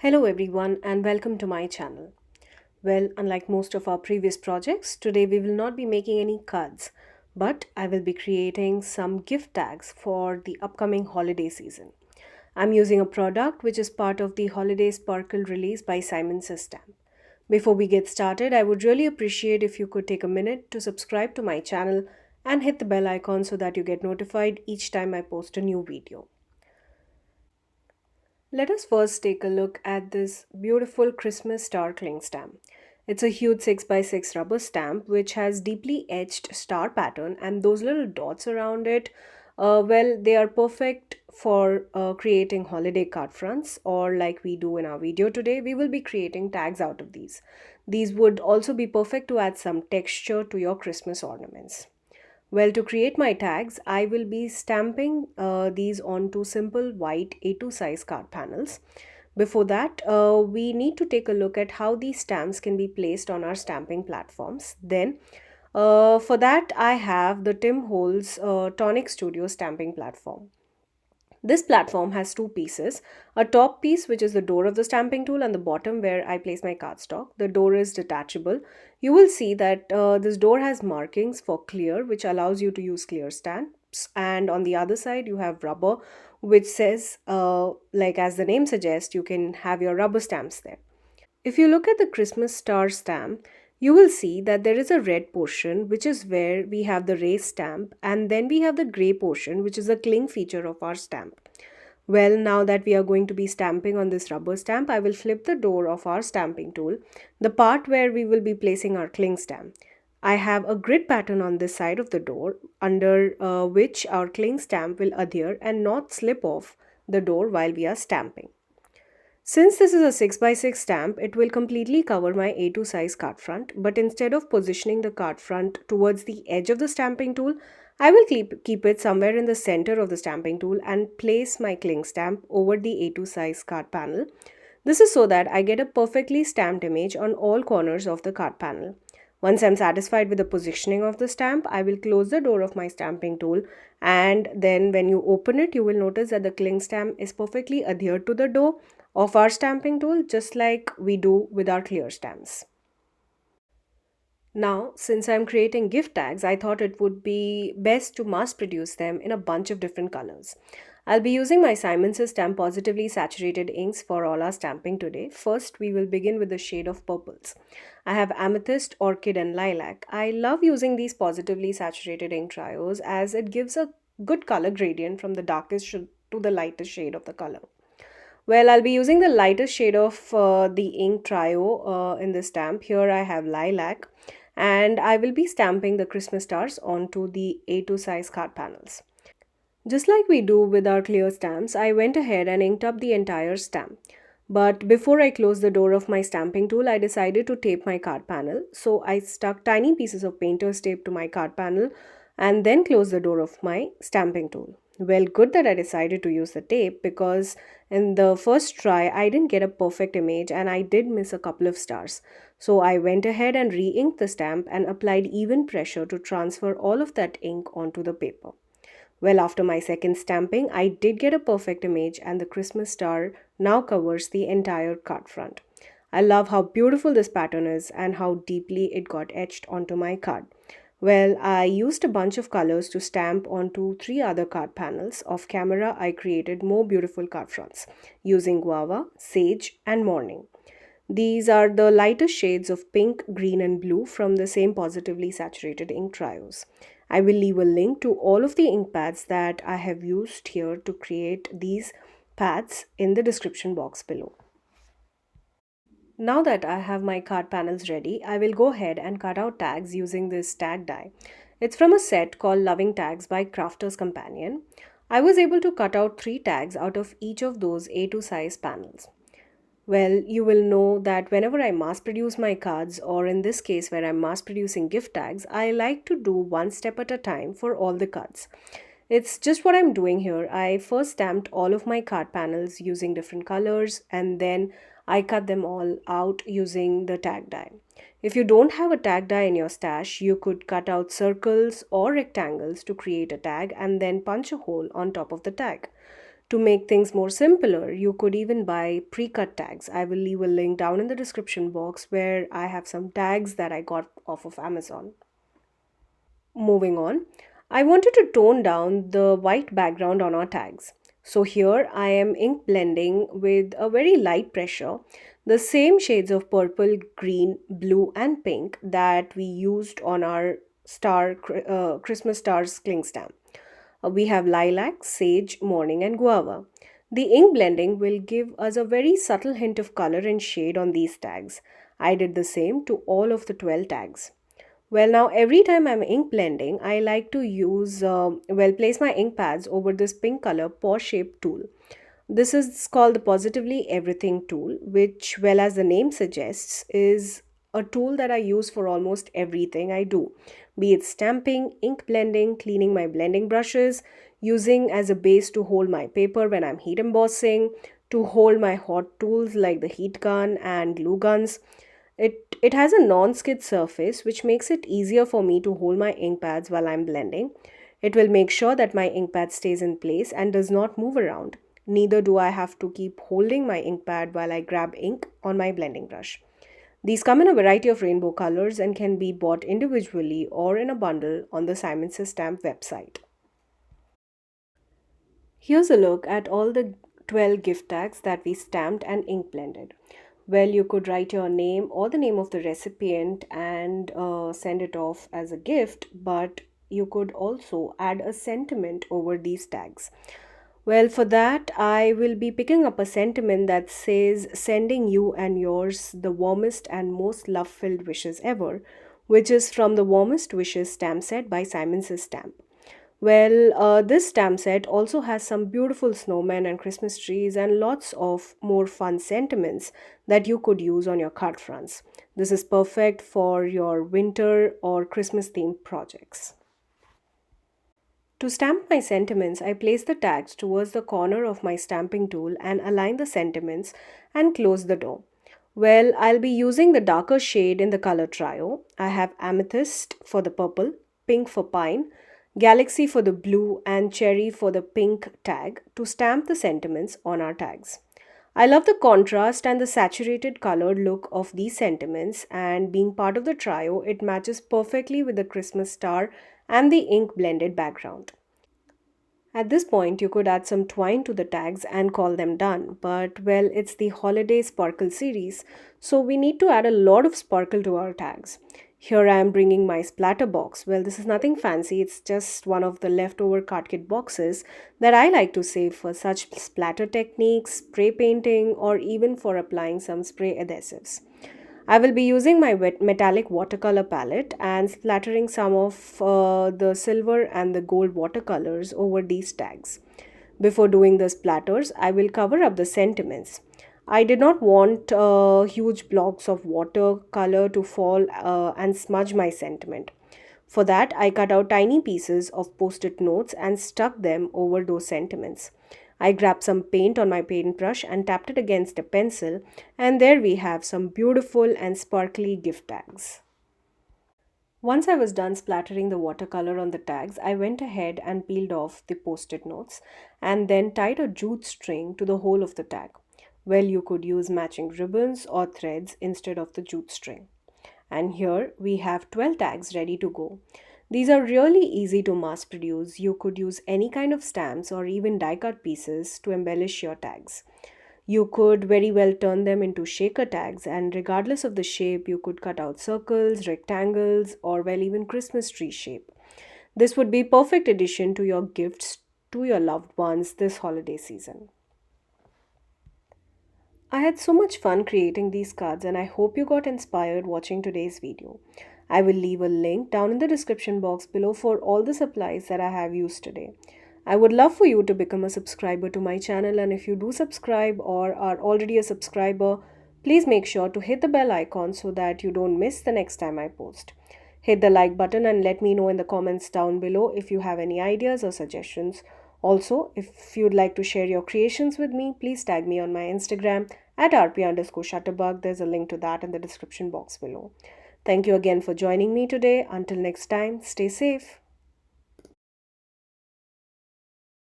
Hello everyone and welcome to my channel. Well, unlike most of our previous projects, today we will not be making any cards, but I will be creating some gift tags for the upcoming holiday season. I'm using a product which is part of the Holiday Sparkle release by SSS. Before we get started, I would really appreciate if you could take a minute to subscribe to my channel and hit the bell icon so that you get notified each time I post a new video. Let us first take a look at this beautiful Christmas star cling stamp. It's a huge 6x6 rubber stamp which has deeply etched star pattern, and those little dots around it, well, they are perfect for creating holiday card fronts, or like we do in our video today, we will be creating tags out of these. These would also be perfect to add some texture to your Christmas ornaments. Well, to create my tags, I will be stamping these onto simple white A2 size card panels. Before that, we need to take a look at how these stamps can be placed on our stamping platforms. Then, for that, I have the Tim Holtz Tonic Studio stamping platform. This platform has two pieces, a top piece which is the door of the stamping tool and the bottom where I place my cardstock. The door is detachable. You will see that this door has markings for clear, which allows you to use clear stamps, and on the other side you have rubber which says, like as the name suggests, you can have your rubber stamps there. If you look at the Christmas star stamp, you will see that there is a red portion which is where we have the race stamp, and then we have the gray portion which is the cling feature of our stamp. Well, now that we are going to be stamping on this rubber stamp, I will flip the door of our stamping tool, the part where we will be placing our cling stamp. I have a grid pattern on this side of the door under which our cling stamp will adhere and not slip off the door while we are stamping. Since this is a 6x6 stamp, it will completely cover my A2 size card front, but instead of positioning the card front towards the edge of the stamping tool, I will keep it somewhere in the center of the stamping tool and place my cling stamp over the A2 size card panel. This is so that I get a perfectly stamped image on all corners of the card panel. Once I'm satisfied with the positioning of the stamp, I will close the door of my stamping tool, and then when you open it, you will notice that the cling stamp is perfectly adhered to the door of our stamping tool, just like we do with our clear stamps. Now, since I'm creating gift tags, I thought it would be best to mass produce them in a bunch of different colors. I'll be using my Simon's Stamp Positively Saturated inks for all our stamping today. First, we will begin with the shade of purples. I have Amethyst, Orchid and Lilac. I love using these positively saturated ink trios as it gives a good color gradient from the darkest to the lightest shade of the color. Well, I'll be using the lightest shade of the ink trio in this stamp. Here I have Lilac, and I will be stamping the Christmas stars onto the A2 size card panels. Just like we do with our clear stamps, I went ahead and inked up the entire stamp. But before I closed the door of my stamping tool, I decided to tape my card panel. So I stuck tiny pieces of painter's tape to my card panel and then closed the door of my stamping tool. Well, good that I decided to use the tape, because in the first try I didn't get a perfect image and I did miss a couple of stars. So I went ahead and re-inked the stamp and applied even pressure to transfer all of that ink onto the paper. Well, after my second stamping, I did get a perfect image, and the Christmas star now covers the entire card front. I love how beautiful this pattern is and how deeply it got etched onto my card. Well, I used a bunch of colors to stamp onto three other card panels. Off camera, I created more beautiful card fronts using guava, sage, and morning. These are the lighter shades of pink, green, and blue from the same positively saturated ink trios. I will leave a link to all of the ink pads that I have used here to create these pads in the description box below. Now that I have my card panels ready, I will go ahead and cut out tags using this tag die. It's from a set called Loving Tags by Crafter's Companion. I was able to cut out 3 tags out of each of those A2 size panels. Well, you will know that whenever I mass produce my cards, or in this case where I'm mass producing gift tags, I like to do one step at a time for all the cards. It's just what I'm doing here. I first stamped all of my card panels using different colors, and then I cut them all out using the tag die. If you don't have a tag die in your stash, you could cut out circles or rectangles to create a tag and then punch a hole on top of the tag. To make things more simpler, you could even buy pre-cut tags. I will leave a link down in the description box where I have some tags that I got off of Amazon. Moving on, I wanted to tone down the white background on our tags. So here I am ink blending with a very light pressure the same shades of purple, green, blue and pink that we used on our Christmas stars cling stamp. We have lilac, sage, morning and guava. The ink blending will give us a very subtle hint of color and shade on these tags. I did the same to all of the 12 tags. Well, now every time I'm ink blending, I like to place my ink pads over this pink color paw shape tool. This is called the Positively Everything tool, which, well, as the name suggests, is a tool that I use for almost everything I do, be it stamping, ink blending, cleaning my blending brushes, using as a base to hold my paper when I'm heat embossing, to hold my hot tools like the heat gun and glue guns. It has a non-skid surface which makes it easier for me to hold my ink pads while I'm blending. It will make sure that my ink pad stays in place and does not move around. Neither do I have to keep holding my ink pad while I grab ink on my blending brush. These come in a variety of rainbow colors and can be bought individually or in a bundle on the Simon Says Stamp website. Here's a look at all the 12 gift tags that we stamped and ink blended. Well, you could write your name or the name of the recipient and send it off as a gift, but you could also add a sentiment over these tags. Well, for that, I will be picking up a sentiment that says, sending you and yours the warmest and most love filled wishes ever, which is from the Warmest Wishes stamp set by Simon Says Stamp. Well, this stamp set also has some beautiful snowmen and Christmas trees and lots of more fun sentiments that you could use on your card fronts. This is perfect for your winter or Christmas themed projects. To stamp my sentiments, I place the tags towards the corner of my stamping tool and align the sentiments and close the door. Well, I'll be using the darker shade in the color trio. I have amethyst for the purple, pink for pine, galaxy for the blue, and cherry for the pink tag to stamp the sentiments on our tags. I love the contrast and the saturated colored look of these sentiments, and being part of the trio, it matches perfectly with the Christmas star and the ink blended background. At this point, you could add some twine to the tags and call them done. But well, it's the holiday sparkle series, so we need to add a lot of sparkle to our tags. Here I am bringing my splatter box. Well, this is nothing fancy, it's just one of the leftover card kit boxes that I like to save for such splatter techniques, spray painting, or even for applying some spray adhesives. I will be using my metallic watercolor palette and splattering some of the silver and the gold watercolors over these tags. Before doing the splatters, I will cover up the sentiments. I did not want huge blocks of watercolor to fall and smudge my sentiment. For that, I cut out tiny pieces of post-it notes and stuck them over those sentiments. I grabbed some paint on my paintbrush and tapped it against a pencil, and there we have some beautiful and sparkly gift tags. Once I was done splattering the watercolor on the tags, I went ahead and peeled off the post-it notes and then tied a jute string to the whole of the tag. Well, you could use matching ribbons or threads instead of the jute string. And here we have 12 tags ready to go. These are really easy to mass produce. You could use any kind of stamps or even die cut pieces to embellish your tags. You could very well turn them into shaker tags, and regardless of the shape, you could cut out circles, rectangles, or well, even Christmas tree shape. This would be perfect addition to your gifts to your loved ones this holiday season. I had so much fun creating these cards, and I hope you got inspired watching today's video. I will leave a link down in the description box below for all the supplies that I have used today. I would love for you to become a subscriber to my channel, and if you do subscribe or are already a subscriber, please make sure to hit the bell icon so that you don't miss the next time I post. Hit the like button and let me know in the comments down below if you have any ideas or suggestions. Also, if you'd like to share your creations with me, please tag me on my Instagram at rp_shutterbug. There's a link to that in the description box below. Thank you again for joining me today. Until next time, stay safe.